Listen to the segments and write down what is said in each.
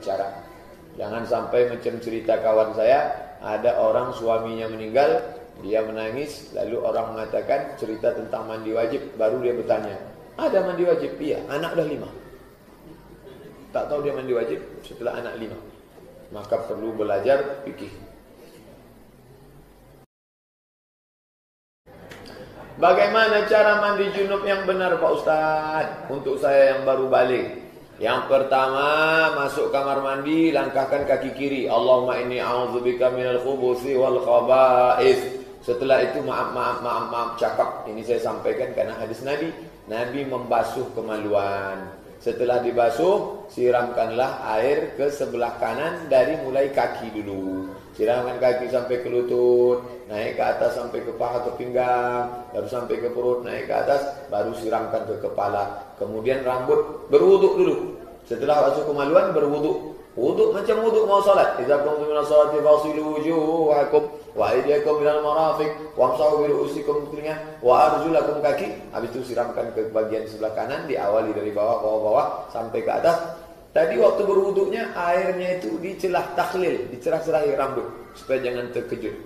Cara jangan sampai macam cerita kawan saya, ada orang suaminya meninggal, dia menangis, lalu orang mengatakan cerita tentang mandi wajib, baru dia bertanya, ada mandi wajib? Iya, anak dah 5. Tak tahu dia mandi wajib setelah anak 5. Maka perlu belajar fikih. Bagaimana cara mandi junub yang benar Pak Ustaz? Untuk saya yang baru balik, yang pertama, masuk kamar mandi, langkahkan kaki kiri. Allahumma inni a'udzubika minal khubuthi wal khaba'ith. Setelah itu maaf cakap. Ini saya sampaikan karena hadis Nabi. Nabi membasuh kemaluan. Setelah dibasuh, siramkanlah air ke sebelah kanan dari mulai kaki dulu. Siramkan kaki sampai ke lutut, naik ke atas sampai ke paha, ke pinggang, baru sampai ke perut, naik ke atas, baru siramkan ke kepala. Kemudian rambut, berwuduk dulu. Setelah basuh kemaluan, berwuduk. Wuduk macam wuduk mau salat. Idza qumtum ila sholati faghsilu wujuhakum wa aydiyakum ilal marafiq wamsahu bi ru'usikum wa arjulakum kaki. Habis itu siramkan ke bagian sebelah kanan, diawali dari bawah sampai ke atas. Tadi waktu berwuduknya airnya itu dicelah takhlil, dicerah-cerahi rambut supaya jangan terkejut.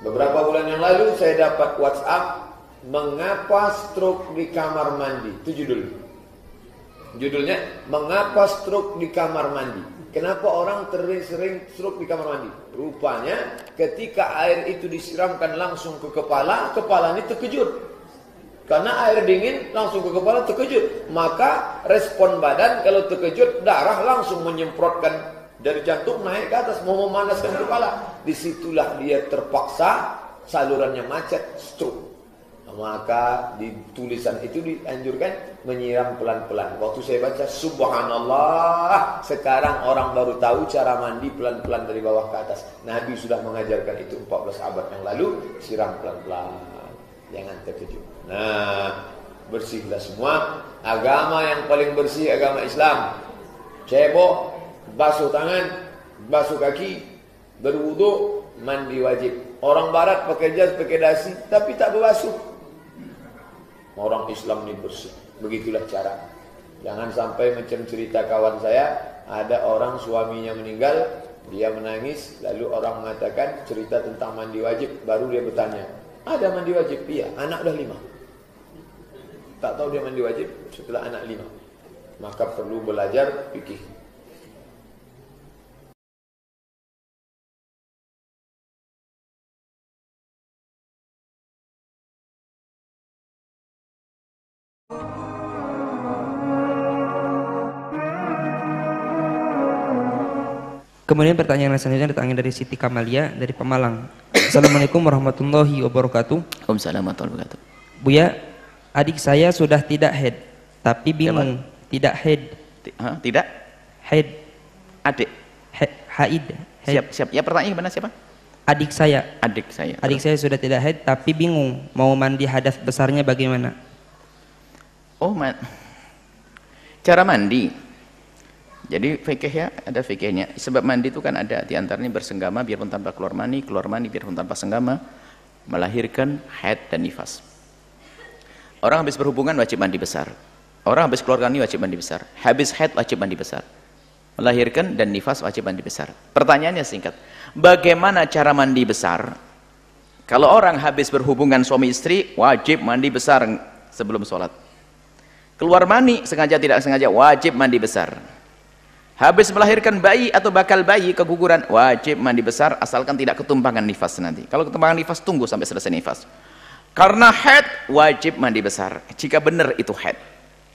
Beberapa bulan yang lalu saya dapat WhatsApp, mengapa stroke di kamar mandi. Itu judulnya mengapa stroke di kamar mandi. Kenapa orang sering stroke di kamar mandi? Rupanya ketika air itu disiramkan langsung ke kepala, kepala ini terkejut. Karena air dingin langsung ke kepala, terkejut. Maka respon badan kalau terkejut, darah langsung menyemprotkan dari jantung naik ke atas, mau memanaskan kepala. Disitulah dia terpaksa salurannya macet, stroke. Maka di tulisan itu dianjurkan menyiram pelan-pelan. Waktu saya baca, subhanallah, sekarang orang baru tahu cara mandi pelan-pelan dari bawah ke atas. Nabi sudah mengajarkan itu 14 abad yang lalu. Siram pelan-pelan, jangan terkejut. Nah, bersihlah semua. Agama yang paling bersih agama Islam. Cebok, basuh tangan, basuh kaki, berwudu, mandi wajib. Orang barat pakai jas, pakai dasi, tapi tak berbasuh. Orang Islam ini bersih. Begitulah cara. Jangan sampai macam cerita kawan saya, ada orang suaminya meninggal, dia menangis, lalu orang mengatakan cerita tentang mandi wajib, baru dia bertanya, ada mandi wajib? Iya, anak dah 5. Tak tahu dia mandi wajib setelah anak 5. Maka perlu belajar fikih. Kemudian pertanyaan selanjutnya datangnya dari Siti Kamalia dari Pemalang. Assalamualaikum warahmatullahi wabarakatuh. Waalaikumsalam warahmatullahi wabarakatuh. Buya, adik saya sudah tidak haid, tapi bingung. Tidak haid. Tidak? Haid. Adik? Haid. Siap. Ya, pertanyaan gimana, siapa? Adik saya. Adik saya. Adik saya sudah tidak haid, tapi bingung mau mandi hadas besarnya bagaimana? Oh, cara mandi. Jadi fikih ya, ada fikihnya. Sebab mandi itu kan ada diantaranya bersenggama biarpun tanpa keluar mani biarpun tanpa senggama, melahirkan haid dan nifas. Orang habis berhubungan wajib mandi besar. Orang habis keluar mani wajib mandi besar. Habis haid wajib mandi besar. Melahirkan dan nifas wajib mandi besar. Pertanyaannya singkat, bagaimana cara mandi besar? Kalau orang habis berhubungan suami istri wajib mandi besar sebelum sholat. Keluar mani sengaja tidak sengaja wajib mandi besar. Habis melahirkan bayi atau bakal bayi keguguran wajib mandi besar asalkan tidak ketumpangan nifas nanti. Kalau ketumpangan nifas tunggu sampai selesai nifas. Karena haid wajib mandi besar. Jika benar itu haid.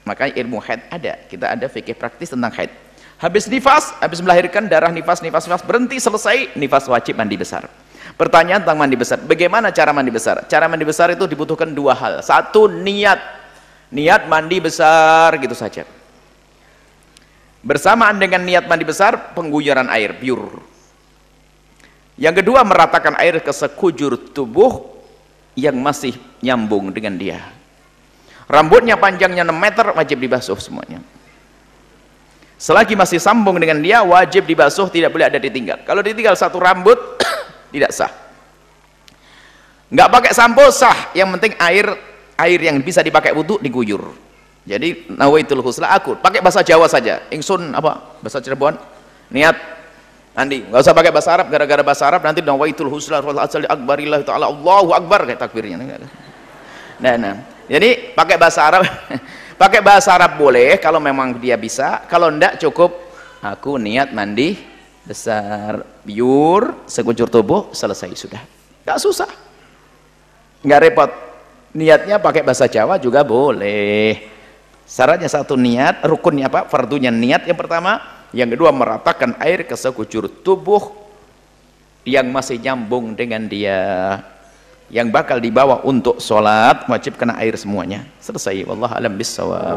Makanya ilmu haid ada. Kita ada fikih praktis tentang haid. Habis nifas, habis melahirkan darah nifas berhenti selesai nifas wajib mandi besar. Pertanyaan tentang mandi besar. Bagaimana cara mandi besar? Cara mandi besar itu dibutuhkan 2 hal. 1 niat. Niat mandi besar gitu saja. Bersamaan dengan niat mandi besar, pengguyuran air pure. Yang kedua, meratakan air ke sekujur tubuh yang masih nyambung dengan dia. Rambutnya panjangnya 6 meter wajib dibasuh semuanya. Selagi masih sambung dengan dia wajib dibasuh, tidak boleh ada ditinggal. Kalau ditinggal 1 rambut tidak sah. Nggak pakai sampo sah, yang penting air yang bisa dipakai wudhu diguyur. Jadi nawaitul husla, aku pakai bahasa Jawa saja. Ingsun apa? Bahasa Cirebon. niat mandi, nggak usah pakai bahasa Arab. Gara-gara bahasa Arab nanti nawaitul husla wal asal akbarillah taala, Allahu akbar kayak takbirnya. Nah, jadi pakai bahasa Arab. Pakai bahasa Arab boleh kalau memang dia bisa, kalau enggak cukup aku niat mandi besar, biur sekujur tubuh, selesai sudah. Enggak susah, enggak repot. Niatnya pakai bahasa Jawa juga boleh. Syaratnya satu niat, rukunnya apa? Fardunya niat yang pertama, yang kedua meratakan air ke sekujur tubuh yang masih nyambung dengan dia, yang bakal dibawa untuk sholat, wajib kena air semuanya. Selesai. Wallahu a'lam bissawab.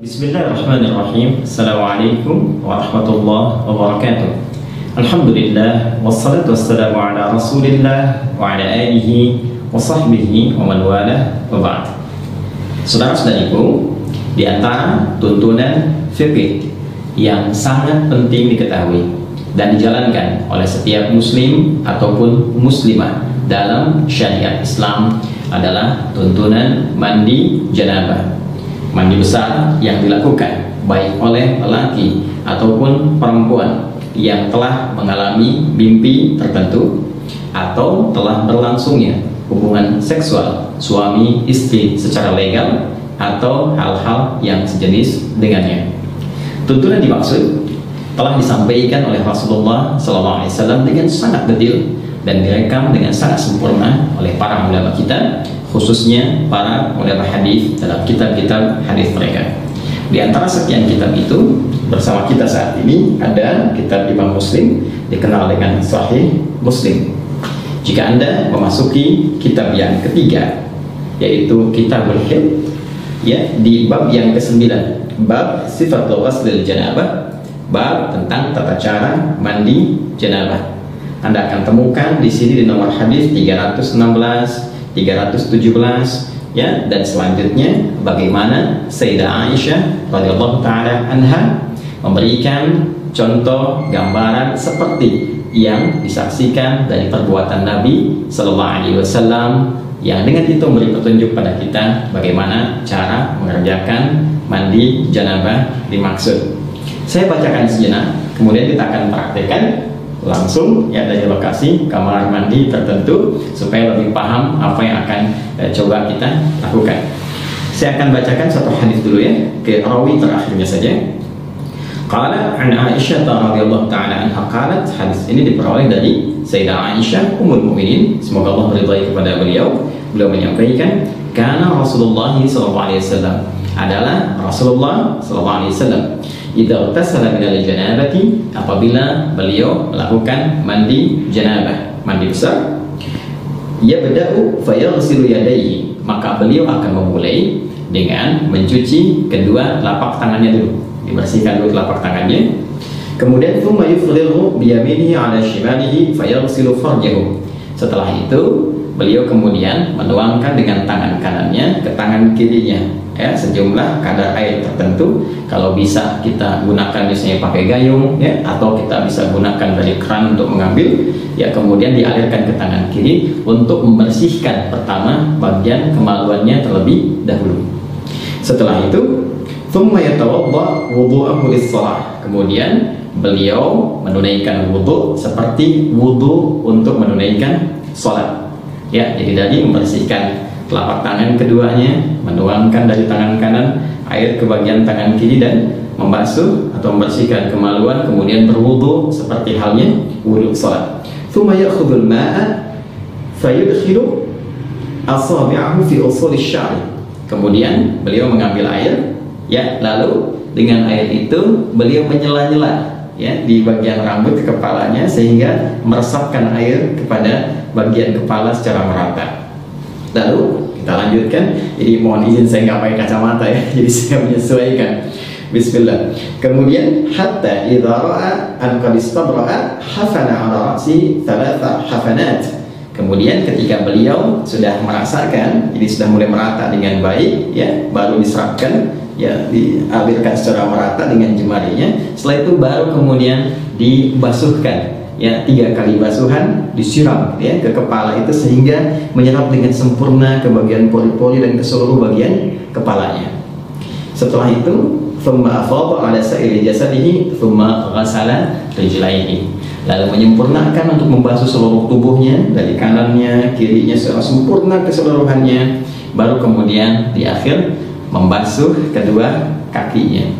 Bismillahirrahmanirrahim. Assalamualaikum warahmatullahi wabarakatuh. Alhamdulillah, wassalatu wassalamu ala rasulillah wa ala alihi wa sahbihi wa man walah wa ba'd. Saudara-saudariku, di antara tuntunan fikih yang sangat penting diketahui dan dijalankan oleh setiap muslim ataupun muslimah dalam syariat Islam adalah tuntunan mandi janabah, mandi besar yang dilakukan baik oleh lelaki ataupun perempuan yang telah mengalami mimpi tertentu atau telah berlangsungnya hubungan seksual suami istri secara legal atau hal-hal yang sejenis dengannya. Tuntunan dimaksud telah disampaikan oleh Rasulullah SAW dengan sangat detail dan direkam dengan sangat sempurna oleh para ulama kita, khususnya para ulama hadis dalam kitab-kitab hadis mereka. Di antara sekian kitab itu, bersama kita saat ini ada kitab Imam Muslim, dikenal dengan Sahih Muslim. Jika Anda memasuki kitab yang ketiga, yaitu Kitabul Haid, ya, di bab yang ke-9, bab Sifatul Ghuslil Janabah, bab tentang tata cara mandi janabah. Anda akan temukan di sini di nomor hadis 316, 317, ya, dan selanjutnya bagaimana Sayyidah Aisyah radhiyallahu taala anha memberikan contoh gambaran seperti yang disaksikan dari perbuatan Nabi sallallahu alaihi wasallam, yang dengan itu memberi petunjuk pada kita bagaimana cara mengerjakan mandi janabah dimaksud. Saya bacakan sejenak, kemudian kita akan praktekkan langsung, ya, dari lokasi kamar mandi tertentu supaya lebih paham apa yang akan coba kita lakukan. Saya akan bacakan satu hadis dulu, ya, ke rawi terakhirnya saja. Qala an Aisyah radhiyallahu taala anha qalat, hadis ini diperoleh dari Sayyidah Aisyah ummul mukminin, semoga Allah meridai kepada beliau. Beliau menyampaikan, kana Rasulullah sallallahu alaihi wasallam, adalah Rasulullah sallallahu alaihi wasallam, idza tasala minal janabati, apabila beliau melakukan mandi janabah, mandi besar, ya bada'u fayaghsilu yadayhi, maka beliau akan memulai dengan mencuci kedua telapak tangannya dulu, dibersihkan dulu telapak tangannya. Kemudian thumma yufrigu bi yaminihi 'ala shimalihi fayaghsilu farjahu. Setelah itu beliau kemudian menuangkan dengan tangan kanannya ke tangan kirinya, ya, sejumlah kadar air tertentu. Kalau bisa kita gunakan misalnya pakai gayung, ya, atau kita bisa gunakan dari keran untuk mengambil, ya, kemudian dialirkan ke tangan kiri untuk membersihkan pertama bagian kemaluannya terlebih dahulu. Setelah itu thumma yatawadda wudu'ahu lis-shalah, kemudian beliau menunaikan wudu seperti wudu untuk menunaikan salat, ya, jadi tadi membersihkan telapak tangan keduanya, menuangkan dari tangan kanan air ke bagian tangan kiri dan membasuh atau membersihkan kemaluan, kemudian berwudu seperti halnya wudu salat. Tsumma ya'khudhul ma'a fayudkhilu asabi'ahu fi usul asy-sya'ri, kemudian beliau mengambil air, ya, lalu dengan air itu beliau menyela-nyela, ya, di bagian rambut kepalanya sehingga meresapkan air kepada bagian kepala secara merata. Lalu kita lanjutkan. Jadi mohon izin saya nggak pakai kacamata, ya, jadi saya menyesuaikan. Bismillah. Kemudian hatta idza ra'a an qad istabra'a hafana 'ala ra'si thalatha hafanat. Kemudian ketika beliau sudah merasakan, jadi sudah mulai merata dengan baik, ya, baru diserapkan ya dialirkan secara merata dengan jemarinya. Setelah itu baru kemudian dibasuhkan, ya 3 kali basuhan disiram ya ke kepala itu sehingga menyerap dengan sempurna ke bagian pori-pori dan ke seluruh bagian kepalanya. Setelah itu thumma afadha ala sa'iri jasadihi thumma ghasala rijlaihi, lalu menyempurnakan untuk membasuh seluruh tubuhnya dari kanannya kirinya secara sempurna keseluruhannya, baru kemudian di akhir membasuh kedua kakinya.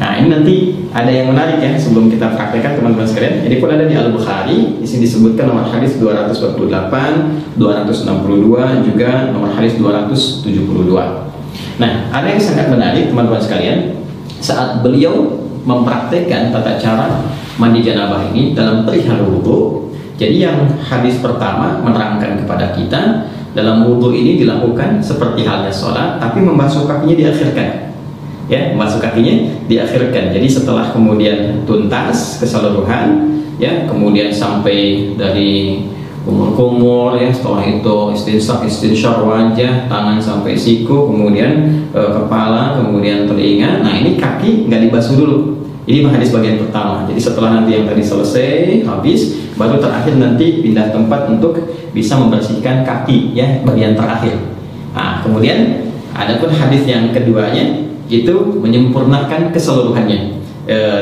Nah, ini nanti ada yang menarik ya sebelum kita praktekkan teman-teman sekalian. Jadi pun ada di Al-Bukhari, di sini disebutkan nomor hadis 248, 262, juga nomor hadis 272. Nah, ada yang sangat menarik teman-teman sekalian saat beliau mempraktekkan tata cara mandi janabah ini dalam perihal wudu. Jadi yang hadis pertama menerangkan kepada kita dalam wudu ini dilakukan seperti halnya sholat, tapi membasuh kakinya diakhirkan. Ya, membasuh kakinya diakhirkan. Jadi setelah kemudian tuntas keseluruhan, ya, kemudian sampai dari kumur-kumur, ya, setelah itu istinsyaq wajah, tangan sampai siku, kemudian kepala, kemudian telinga. Nah, ini kaki nggak dibasuh dulu. Ini hadis bagian pertama. Jadi setelah nanti yang tadi selesai habis, baru terakhir nanti pindah tempat untuk bisa membersihkan kaki, ya, bagian terakhir. Nah, kemudian adapun hadis yang keduanya itu menyempurnakan keseluruhannya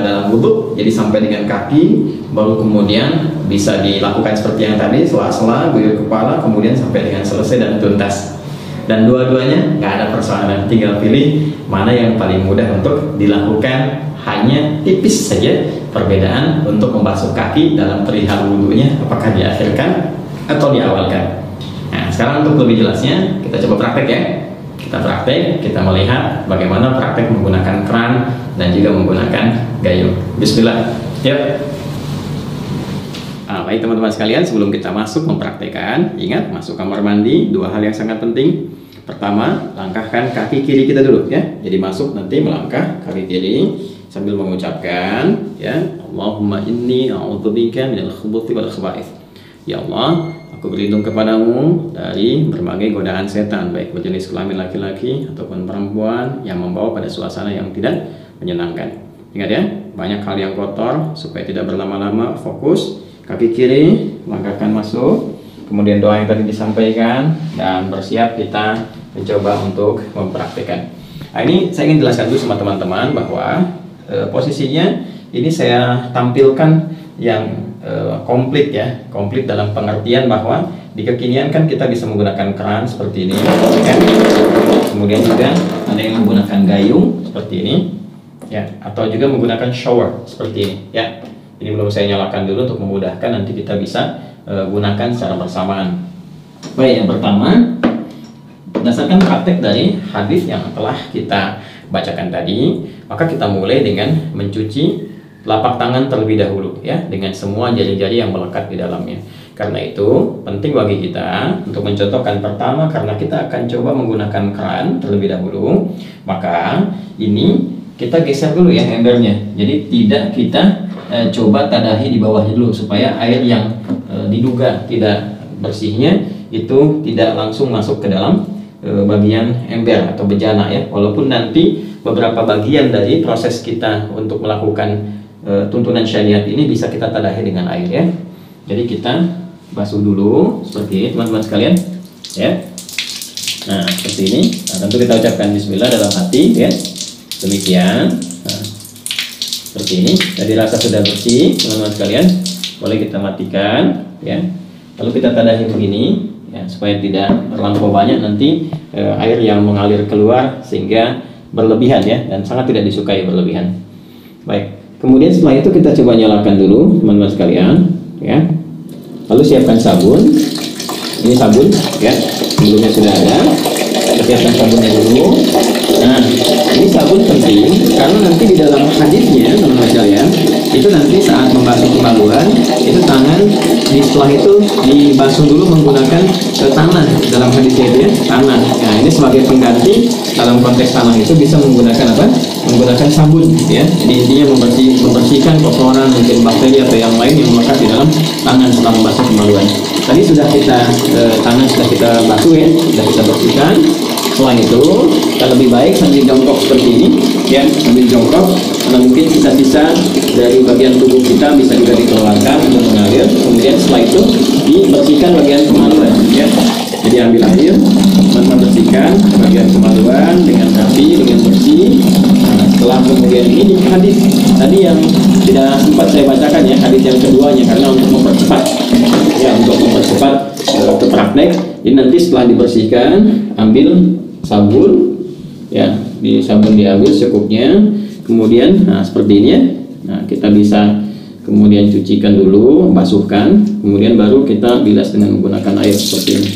dalam wudhu, jadi sampai dengan kaki, baru kemudian bisa dilakukan seperti yang tadi, sela-sela, guyur kepala, kemudian sampai dengan selesai dan tuntas. Dan dua-duanya nggak ada persoalan, tinggal pilih mana yang paling mudah untuk dilakukan. Hanya tipis saja perbedaan untuk membasuh kaki dalam perihal wudhunya, apakah diakhirkan atau diawalkan. Nah, sekarang untuk lebih jelasnya kita coba praktek ya. Kita praktek, kita melihat bagaimana praktek menggunakan keran dan juga menggunakan gayung. Bismillah. Yuk. Baik teman-teman sekalian, sebelum kita masuk mempraktekkan, ingat masuk kamar mandi, 2 hal yang sangat penting. Pertama, langkahkan kaki kiri kita dulu ya. Jadi masuk nanti melangkah kaki kiri sambil mengucapkan ya, Allahumma inni a'udzubika minal khubuthi wal khaba'ith. Ya Allah, aku berlindung kepadamu dari berbagai godaan setan, baik berjenis kelamin laki-laki ataupun perempuan yang membawa pada suasana yang tidak menyenangkan. Ingat ya, banyak hal yang kotor, supaya tidak berlama-lama, fokus kaki kiri, langkahkan masuk, kemudian doa yang tadi disampaikan, dan bersiap kita mencoba untuk mempraktikkan. Nah, ini saya ingin jelaskan dulu sama teman-teman bahwa posisinya ini saya tampilkan yang komplit ya, komplit dalam pengertian bahwa di kekinian kan kita bisa menggunakan keran seperti ini ya. Kemudian juga ada yang menggunakan gayung seperti ini ya, atau juga menggunakan shower seperti ini ya. Ini belum saya nyalakan dulu untuk memudahkan, nanti kita bisa gunakan secara bersamaan. Baik, yang pertama berdasarkan praktek dari hadis yang telah kita bacakan tadi, maka kita mulai dengan mencuci telapak tangan terlebih dahulu ya, dengan semua jari-jari yang melekat di dalamnya. Karena itu penting bagi kita untuk mencontohkan. Pertama, karena kita akan coba menggunakan keran terlebih dahulu, maka ini kita geser dulu ya embernya. Jadi tidak kita coba tadahi di bawahnya dulu, supaya air yang diduga tidak bersihnya itu tidak langsung masuk ke dalam bagian ember atau bejana ya. Walaupun nanti beberapa bagian dari proses kita untuk melakukan tuntunan syariat ini bisa kita tadahi dengan air ya. Jadi kita basuh dulu seperti ini teman-teman sekalian ya. Nah, seperti ini. Nah, tentu kita ucapkan bismillah dalam hati ya. Demikian. Nah, seperti ini. Jadi rasa sudah bersih teman-teman sekalian, boleh kita matikan ya. Lalu kita tadahi begini ya, supaya tidak terlampau banyak nanti air yang mengalir keluar sehingga berlebihan ya, dan sangat tidak disukai berlebihan. Baik, kemudian setelah itu kita coba nyalakan dulu teman-teman sekalian ya. Lalu siapkan sabun. Ini sabun ya, sebelumnya sudah ada. Kita siapkan sabunnya dulu. Nah, ini sabun penting karena nanti di dalam hadisnya teman-teman sekalian, itu nanti saat membasuh kemaluan itu tangan setelah itu dibasuh dulu menggunakan tanah. Dalam hadisnya itu ya, tanah. Nah, ini sebagai pengganti dalam konteks tanah itu bisa menggunakan apa? Menggunakan sabun ya. Jadi intinya membersihkan kotoran, mungkin bakteri atau yang lain yang melekat di dalam tangan setelah membasuh kemaluan. Tadi sudah kita tangan sudah kita basuh ya, sudah kita bersihkan. Setelah itu kita lebih baik sambil jongkok seperti ini, ya, sambil jongkok, karena mungkin sisa-sisa dari bagian tubuh kita bisa juga dikeluarkan untuk mengalir. Kemudian setelah itu dibersihkan bagian kemaluan, ya. Jadi ambil air, teman-teman bersihkan bagian kemaluan dengan rapi, dengan bersih. Nah, setelah kemudian ini hadis tadi yang tidak sempat saya bacakan, ya, hadis yang keduanya, karena untuk mempercepat, ya, untuk mempercepat ke praktek. Jadi nanti setelah dibersihkan, ambil sabun, ya, di sabun diambil secukupnya. Kemudian, nah seperti ini, ya. Nah, kita bisa kemudian cucikan dulu, basuhkan, kemudian baru kita bilas dengan menggunakan air seperti ini,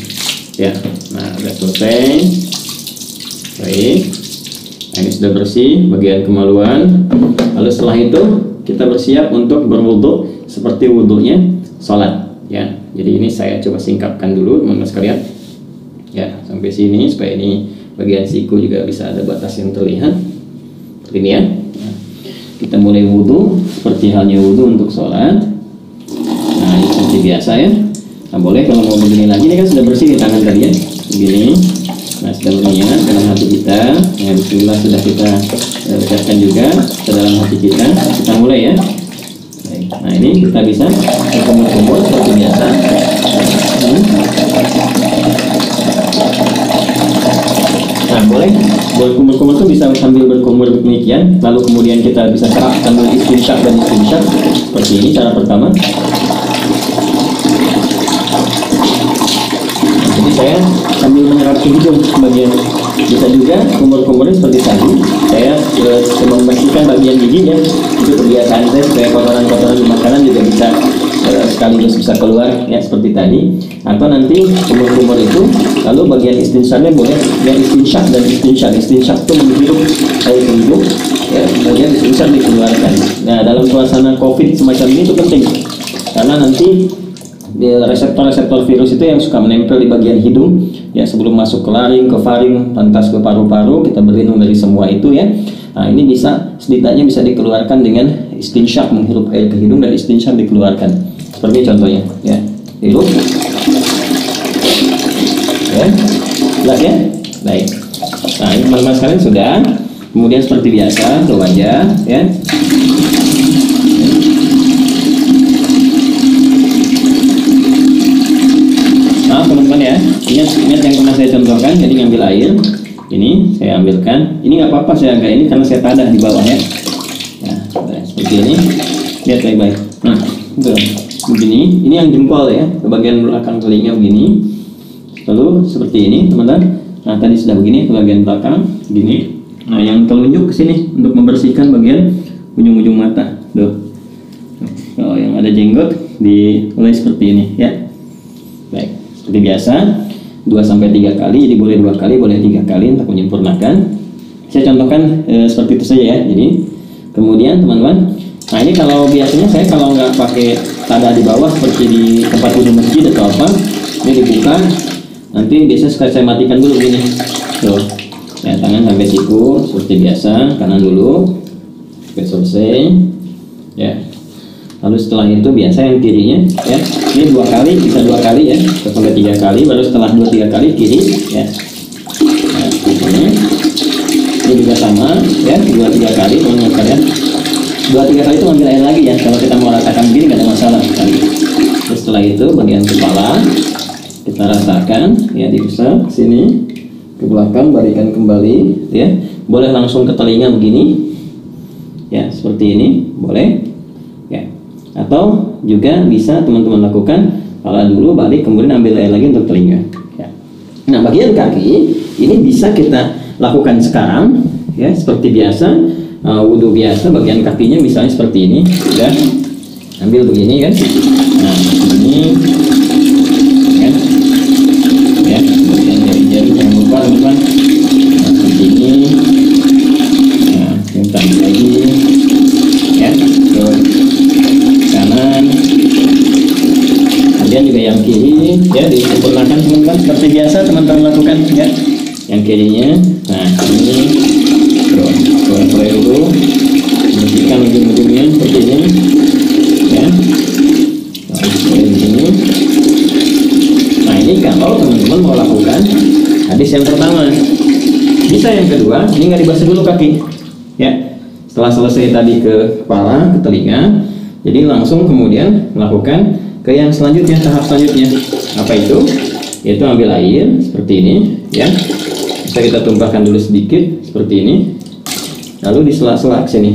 ya. Nah, sudah selesai. Baik, nah, ini sudah bersih bagian kemaluan. Lalu setelah itu kita bersiap untuk berwudu seperti wudunya sholat, ya. Jadi ini saya coba singkapkan dulu teman-teman sekalian, ya, sampai sini supaya ini bagian siku juga bisa ada batas yang terlihat. Ini, ya. Nah, kita mulai wudu seperti halnya wudu untuk sholat. Nah, ini seperti biasa, ya. Nah, boleh kalau mau begini lagi, ini kan sudah bersih di tangan tadi, ya, begini. Nah, sudah berniat dalam hati kita, ya, bismillah sudah kita ucapkan juga ke dalam hati kita. Kita mulai, ya. Baik. Nah, ini kita bisa berkumur-kumur seperti biasa. Nah, boleh berkumur-kumur itu bisa sambil berkumur demikian, lalu kemudian kita bisa serap sambil istinsyak dan istinsyak seperti ini cara pertama. Jadi saya sambil menyerap ke hidung sebagian. Bisa juga kumur-kumurnya seperti tadi. Saya coba membersihkan bagian giginya. Itu kebiasaan saya supaya kotoran-kotoran di makanan juga bisa sekaligus bisa keluar, ya, seperti tadi. Atau nanti kumur-kumur itu lalu bagian istinsyaknya boleh yang istinsyak dan istinsyak. Istinsyak itu menghirup air ke hidung, ya, kemudian istinsyak dikeluarkan. Nah, dalam suasana COVID semacam ini itu penting karena nanti reseptor-reseptor virus itu yang suka menempel di bagian hidung, ya, sebelum masuk ke laring, ke faring, lantas ke paru-paru, kita berlindung dari semua itu, ya. Nah, ini bisa setidaknya bisa dikeluarkan dengan istinsyak, menghirup air ke hidung dan istinsyak dikeluarkan. Seperti contohnya, ya, hirup, ya, jelas, ya, baik. Nah, ini teman-teman sekalian sudah. Kemudian seperti biasa ke wajah, ya. Nah, teman-teman, ya, ingat yang pernah saya contohkan. Jadi ngambil air, ini saya ambilkan. Ini nggak apa-apa saya agak ini karena saya tadah di bawah, ya. Nah, seperti ini. Lihat baik-baik. Nah, betul. Begini. Ini yang jempol, ya, ke bagian belakang telinga begini. Lalu seperti ini, teman-teman. Nah, tadi sudah begini ke bagian belakang, begini. Nah, yang telunjuk ke sini untuk membersihkan bagian ujung-ujung mata. Tuh. Kalau yang ada jenggot dimulai seperti ini, ya. Baik. Seperti biasa 2-3 kali, jadi boleh 2 kali, boleh 3 kali untuk menyempurnakan. Saya contohkan seperti itu saja, ya. Jadi kemudian teman-teman, nah ini kalau biasanya saya kalau nggak pakai tanda di bawah seperti di tempat wudhu masjid atau apa, ini dibuka, nanti biasanya saya matikan dulu gini, tuh, ya, tangan sampai siku seperti biasa, kanan dulu, sampai selesai, ya. Lalu setelah itu biasa yang kirinya, ya, ini 2 kali, bisa 2 kali, ya, sampai 3 kali, baru setelah 2-3 kali kiri, ya. Nah, ini juga sama, ya, 2-3 kali, teman-teman sekalian. 2-3 kali itu ambil air lagi, ya, kalau kita mau rasakan begini nggak ada masalah sekali. Terus setelah itu bagian kepala kita rasakan, ya, diusap sini ke belakang, balikan kembali, ya, boleh langsung ke telinga begini, ya, seperti ini, boleh. Atau juga bisa teman-teman lakukan kepala dulu, balik, kemudian ambil air lagi untuk telinga, ya. Nah, bagian kaki ini bisa kita lakukan sekarang, ya, seperti biasa, wudhu biasa. Bagian kakinya misalnya seperti ini, ya, ambil begini, kan. Nah, ini, kan, ya, bagian jari-jari jangan lupa, teman-teman. Nah, seperti ini. Nah, yang tadi lagi, ya, terus kanan, kemudian juga yang kiri, ya, disempurnakan teman-teman seperti biasa teman-teman lakukan, ya, yang kirinya. Nah, ini terus mulai dulu bersihkan ujung-ujungnya seperti ini, ya. Nah, seperti ini. Nah, ini kalau teman-teman mau lakukan hadis yang pertama, ini nggak dibasuh dulu kaki, ya. Setelah selesai tadi ke kepala, ke telinga, jadi langsung kemudian melakukan ke yang selanjutnya, tahap selanjutnya. Apa itu? Yaitu ambil air seperti ini, ya. Bisa kita tumpahkan dulu sedikit seperti ini, lalu di sela-sela sini,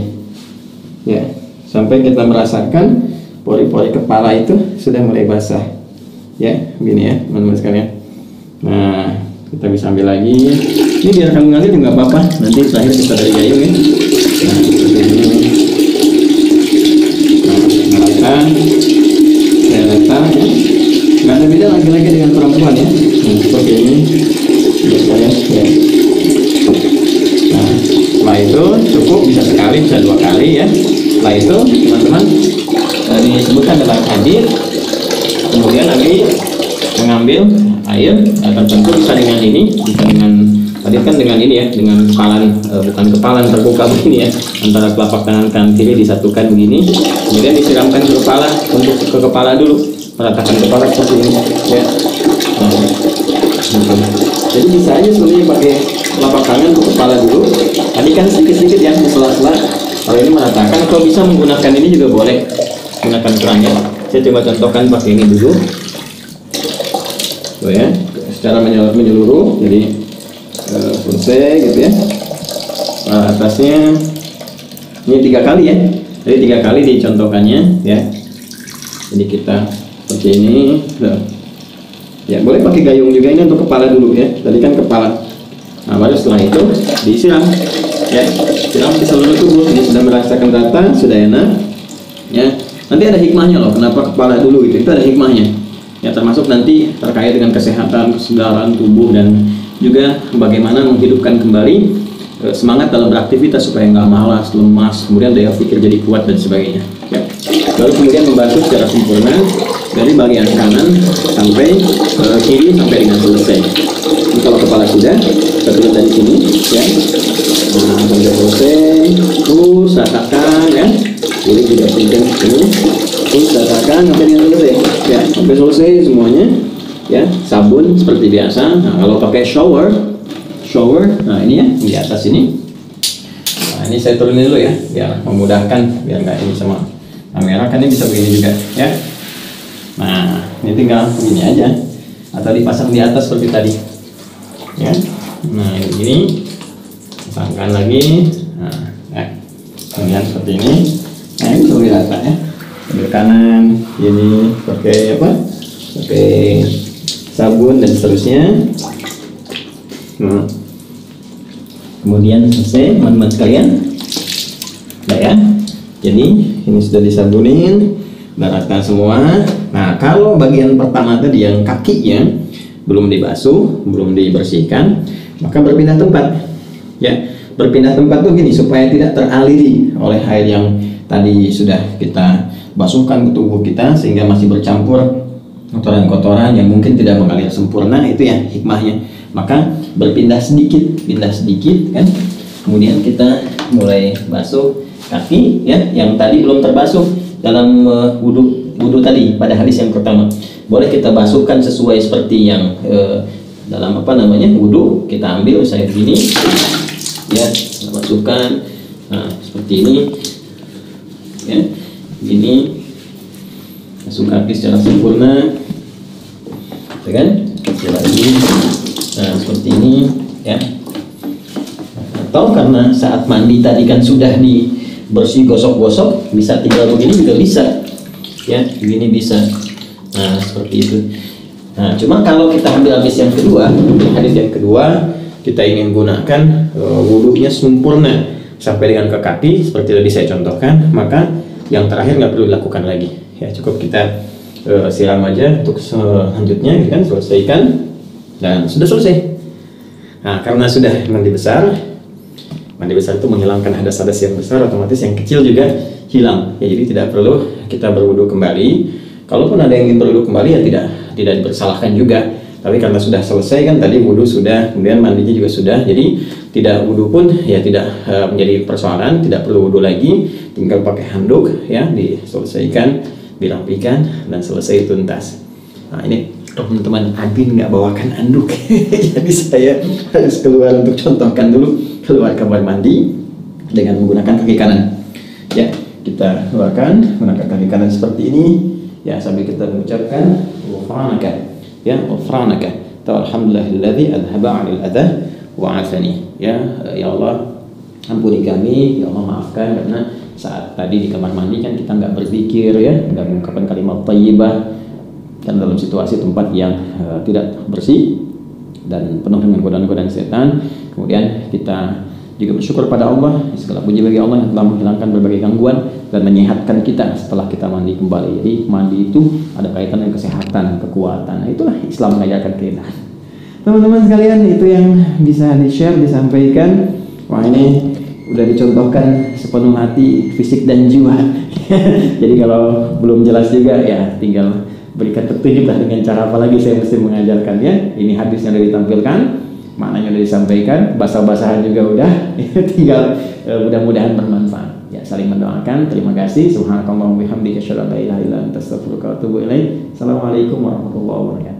ya, sampai kita merasakan pori-pori kepala itu sudah mulai basah, ya, begini ya, teman-teman sekalian. Nah, kita bisa ambil lagi. Ini biarkan mengalir juga apa-apa. Nanti terakhir kita dari gayung ya. Nah, seperti ini. Nah, letak, saya letak ya. Nggak ada beda laki-laki dengan perempuan ya. Nah, seperti ini. Saya, ya. Nah, setelah itu cukup, bisa sekali, bisa 2 kali ya. Setelah itu teman-teman disebutkan dalam hadis, kemudian Nabi mengambil air, tentu bisa dengan ini, bisa dengan tadi kan dengan ini ya, dengan kepalan, bukan kepalan terbuka begini ya, antara telapak tangan kanan kiri disatukan begini, kemudian disiramkan ke kepala, untuk ke kepala dulu, meratakan kepala seperti ini ya. Nah, jadi bisa aja sebenarnya pakai telapak tangan ke kepala dulu. Tadi kan sedikit-sedikit ya, di sela-sela. Kalau ini meratakan, atau bisa menggunakan ini juga boleh, gunakan keranjang. Saya coba contohkan pakai ini dulu. Tuh ya, secara menyeluruh, jadi selesai gitu ya. Atasnya ini 3 kali ya, jadi 3 kali dicontohkannya ya. Jadi kita seperti ini, ya boleh pakai gayung juga, ini untuk kepala dulu ya. Tadi kan kepala. Nah, baru setelah itu disiram ya, siram di seluruh tubuh. Ini sudah merasakan rata, sudah enak ya. Nanti ada hikmahnya loh, kenapa kepala dulu itu ada hikmahnya ya, termasuk nanti terkait dengan kesehatan, kesegaran tubuh, dan juga bagaimana menghidupkan kembali semangat dalam beraktivitas supaya nggak malas, lemas, kemudian daya pikir jadi kuat dan sebagainya ya. Lalu kemudian membasuh secara sempurna dari bagian kanan sampai kiri sampai dengan selesai. Ini kalau kepala sudah, kita tulis dari sini ya. Nah, sampai selesai, terus rasakan ya. Ini juga penting ini. Terus rasakan sampai dengan selesai ya, sampai selesai semuanya ya. Sabun seperti biasa. Nah, kalau pakai shower, nah ini ya di atas ini. Nah, ini saya turunin dulu ya, biar memudahkan, biar nggak ini sama kamera, kan ini bisa begini juga ya. Nah, ini tinggal begini aja, atau dipasang di atas seperti tadi ya. Nah, ini pasangkan lagi. Nah, ya. Kemudian seperti ini. Nah, ini lebih rata ya. Ambil kanan, ini pakai apa? Pakai sabun dan seterusnya. Nah, kemudian selesai, teman-teman sekalian. Nah ya, jadi ini sudah disabunin, udah rata semua. Nah, kalau bagian pertama tadi yang kakinya belum dibasuh, belum dibersihkan, maka berpindah tempat. Ya, berpindah tempat tuh gini, supaya tidak teraliri oleh air yang tadi sudah kita basuhkan ke tubuh kita, sehingga masih bercampur kotoran-kotoran yang mungkin tidak mengalir sempurna. Itu ya hikmahnya. Maka berpindah sedikit, pindah sedikit kan. Kemudian kita mulai basuh kaki ya, yang tadi belum terbasuh dalam wudhu tadi pada hadis yang pertama. Boleh kita basuhkan sesuai seperti yang dalam apa namanya wudhu. Kita ambil saya begini ya, kita masukkan. Nah, seperti ini ya, ini masuk kaki secara sempurna ya kan, lagi. Nah, seperti ini ya. Atau karena saat mandi tadi kan sudah dibersih, gosok-gosok, bisa tinggal begini juga bisa ya, begini bisa. Nah, seperti itu. Nah, cuma kalau kita ambil hadis yang kedua, kita ingin gunakan wudhunya sempurna sampai dengan ke kaki seperti tadi saya contohkan, maka yang terakhir nggak perlu dilakukan lagi ya, cukup kita siram aja untuk selanjutnya kan, selesaikan dan sudah selesai. Nah, karena sudah mandi besar itu menghilangkan hadas-hadas yang besar, otomatis yang kecil juga hilang ya, jadi tidak perlu kita berwudu kembali. Kalaupun ada yang ingin berwudu kembali ya tidak dipersalahkan juga, tapi karena sudah selesai kan tadi wudu sudah, kemudian mandinya juga sudah, jadi tidak wudu pun ya tidak menjadi persoalan, tidak perlu wudu lagi, tinggal pakai handuk ya, diselesaikan, dirapikan dan selesai tuntas. Nah, ini teman-teman admin nggak bawakan anduk. Jadi saya harus keluar untuk contohkan dulu, keluar kamar mandi dengan menggunakan kaki kanan. Ya, kita keluarkan menggunakan kaki kanan seperti ini. Ya, sambil kita mengucapkan ghufranaka. Ya, ghufranaka. Alhamdulillahilladzi adhaba 'anil adha wa 'afani. Ya, ya Allah, ampuni kami, ya Allah maafkan karena saat tadi di kamar mandi kan kita nggak berpikir ya, nggak mengucapkan kalimat thayyibah dan dalam situasi tempat yang tidak bersih dan penuh dengan godaan-godaan setan. Kemudian kita juga bersyukur pada Allah, segala puji bagi Allah yang telah menghilangkan berbagai gangguan dan menyehatkan kita setelah kita mandi kembali. Jadi mandi itu ada kaitan dengan kesehatan, kekuatan. Nah, itulah Islam mengajarkan kita. Teman-teman sekalian, itu yang bisa di-share, disampaikan. Wah, ini udah dicontohkan sepenuh hati, fisik dan jiwa. Jadi kalau belum jelas juga ya tinggal berikan petunjuk lah dengan cara apa lagi saya mesti mengajarkannya. Ini hadisnya sudah ditampilkan, maknanya sudah disampaikan, bahasa-basahan juga udah. Tinggal mudah-mudahan bermanfaat. Ya, saling mendoakan. Terima kasih. Subhanakallahumma wa bihamdika asyhadu an la ilaha illa anta astaghfiruka wa atubu ilaik. Assalamualaikum warahmatullahi wabarakatuh.